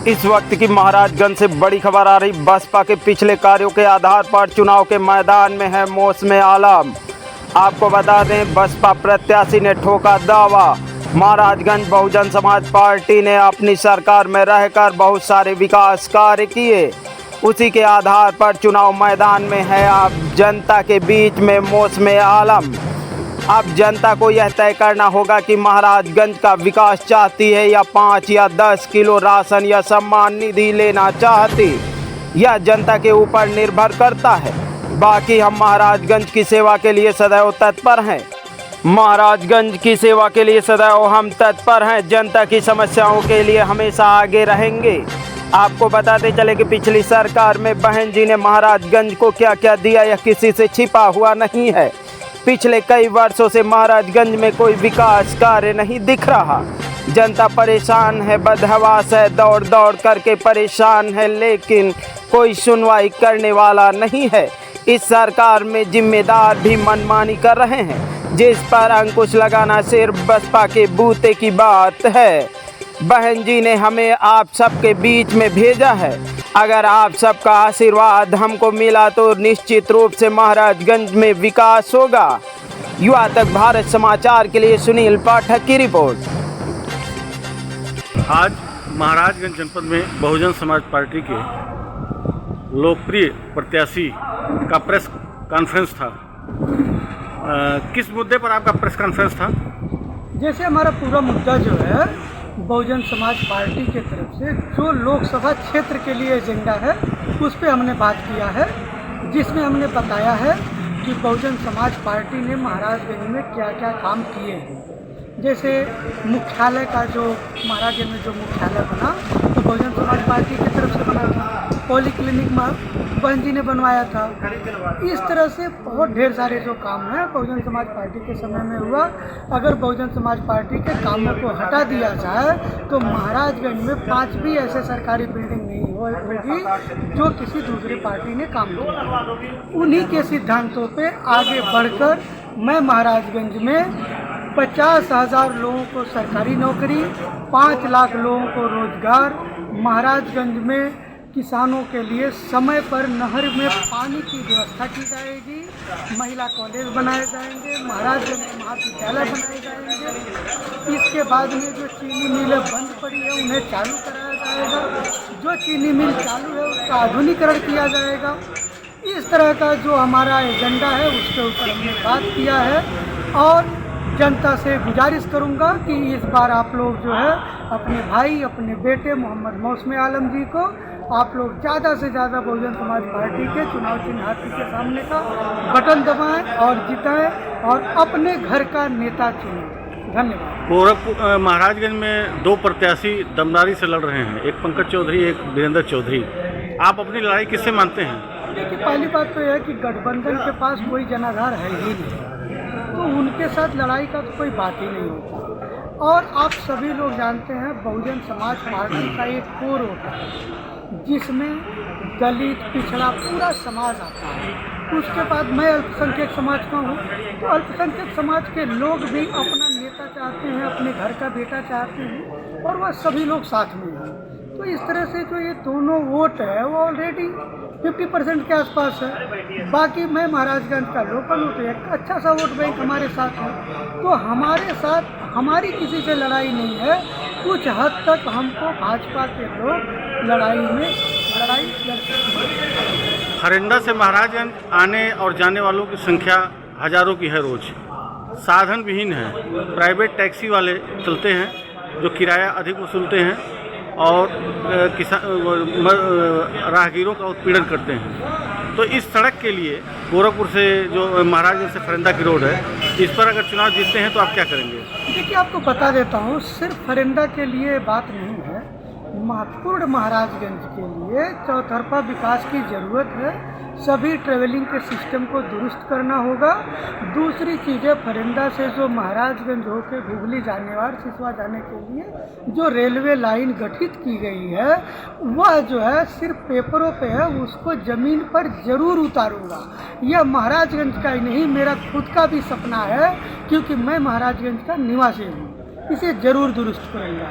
इस वक्त की महाराजगंज से बड़ी खबर आ रही। बसपा के पिछले कार्यों के आधार पर चुनाव के मैदान में है मौसम आलम। आपको बता दें, बसपा प्रत्याशी ने ठोका दावा, महाराजगंज बहुजन समाज पार्टी ने अपनी सरकार में रहकर बहुत सारे विकास कार्य किए। उसी के आधार पर चुनाव मैदान में है अब जनता के बीच में मौसम आलम। अब जनता को यह तय करना होगा कि महाराजगंज का विकास चाहती है या 5 या 10 किलो राशन या सम्मान निधि लेना चाहती। यह जनता के ऊपर निर्भर करता है। बाकी हम महाराजगंज की सेवा के लिए सदैव तत्पर हैं। महाराजगंज की सेवा के लिए सदैव हम तत्पर हैं। जनता की समस्याओं के लिए हमेशा आगे रहेंगे। आपको बताते चले कि पिछली सरकार में बहन जी ने महाराजगंज को क्या क्या दिया, यह किसी से छिपा हुआ नहीं है। पिछले कई वर्षों से महाराजगंज में कोई विकास कार्य नहीं दिख रहा। जनता परेशान है, बदहवास है, दौड़ दौड़ करके परेशान है, लेकिन कोई सुनवाई करने वाला नहीं है। इस सरकार में जिम्मेदार भी मनमानी कर रहे हैं, जिस पर अंकुश लगाना सिर्फ बसपा के बूते की बात है। बहन जी ने हमें आप सबके बीच में भेजा है। अगर आप सबका आशीर्वाद हमको मिला तो निश्चित रूप से महाराजगंज में विकास होगा। युवा तक भारत समाचार के लिए सुनील पाठक की रिपोर्ट। आज महाराजगंज जनपद में बहुजन समाज पार्टी के लोकप्रिय प्रत्याशी का प्रेस कॉन्फ्रेंस था। किस मुद्दे पर आपका प्रेस कॉन्फ्रेंस था? जैसे हमारा पूरा मुद्दा जो है बहुजन समाज पार्टी के तरफ से जो लोकसभा क्षेत्र के लिए एजेंडा है उस पर हमने बात किया है, जिसमें हमने बताया है कि बहुजन समाज पार्टी ने महाराजगंज में क्या क्या काम किए हैं। जैसे मुख्यालय का जो महाराजगंज में जो मुख्यालय बना तो बहुजन समाज पार्टी की तरफ से बना था। पॉलीक्लिनिक बहन जी ने बनवाया था। इस तरह से बहुत ढेर सारे जो काम हैं बहुजन समाज पार्टी के समय में हुआ। अगर बहुजन समाज पार्टी के कामों को हटा दिया जाए तो महाराजगंज में 5 भी ऐसे सरकारी बिल्डिंग नहीं होगी जो किसी दूसरी पार्टी ने काम किया। उन्हीं के सिद्धांतों पे आगे बढ़कर मैं महाराजगंज में 50,000 लोगों को सरकारी नौकरी, 5 लाख लोगों को रोजगार, महाराजगंज में किसानों के लिए समय पर नहर में पानी की व्यवस्था की जाएगी, महिला कॉलेज बनाए जाएंगे, महाराजगंज में महाविद्यालय बनाए जाएंगे। इसके बाद में जो चीनी मिलें बंद पड़ी है उन्हें चालू कराया जाएगा, जो चीनी मिल चालू है उसका आधुनिकीकरण किया जाएगा। इस तरह का जो हमारा एजेंडा है उसके ऊपर हमने बात किया है। और जनता से गुजारिश करूंगा कि इस बार आप लोग जो है अपने भाई, अपने बेटे मोहम्मद मौसम आलम जी को आप लोग ज़्यादा से ज़्यादा बहुजन समाज पार्टी के चुनाव चिन्ह हाथी के सामने का बटन दबाएं और जिताएं और अपने घर का नेता चुनें। धन्यवाद। गोरखपुर महाराजगंज में 2 प्रत्याशी दमदारी से लड़ रहे हैं, एक पंकज चौधरी, एक वीरेंद्र चौधरी। आप अपनी लड़ाई किससे मानते हैं? देखिए, पहली बात तो यह है कि गठबंधन के पास कोई जनाधार है ही नहीं, तो उनके साथ लड़ाई का तो कोई बात ही नहीं होता। और आप सभी लोग जानते हैं बहुजन समाज पार्टी का एक कोर होता है जिसमें दलित, पिछड़ा पूरा समाज आता है। उसके बाद मैं अल्पसंख्यक समाज का हूँ, तो अल्पसंख्यक समाज के लोग भी अपना नेता चाहते हैं, अपने घर का बेटा चाहते हैं और वह सभी लोग साथ में हैं। तो इस तरह से जो ये दोनों वोट है वो ऑलरेडी 50% के आसपास है। बाकी मैं महाराजगंज का लोकल हूँ तो एक अच्छा सा वोट बैंक हमारे साथ है। तो हमारे साथ हमारी किसी से लड़ाई नहीं है। कुछ हद तक हमको भाजपा के लोग लड़ाई लड़ते हैं। फरेंदा से महाराजगंज आने और जाने वालों की संख्या हजारों की है रोज। साधन विहीन है, प्राइवेट टैक्सी वाले चलते हैं जो किराया अधिक वसूलते हैं और राहगीरों का उत्पीड़न करते हैं। तो इस सड़क के लिए गोरखपुर से जो महाराजगंज से फरेंदा की रोड है, इस पर अगर चुनाव जीतते हैं तो आप क्या करेंगे? देखिए, आपको बता देता हूँ, सिर्फ फरेंदा के लिए बात नहीं है, महत्वपूर्ण महाराजगंज के लिए चौतरफा विकास की ज़रूरत है। सभी ट्रेवलिंग के सिस्टम को दुरुस्त करना होगा। दूसरी चीज़ें, फरेंदा से जो महाराजगंज होकर हुगली जाने वाले सिसवा जाने के लिए जो रेलवे लाइन गठित की गई है वह जो है सिर्फ पेपरों पे है, उसको ज़मीन पर ज़रूर उतारूंगा। यह महाराजगंज का ही नहीं, मेरा खुद का भी सपना है, क्योंकि मैं महाराजगंज का निवासी हूँ। इसे ज़रूर दुरुस्त करूँगा।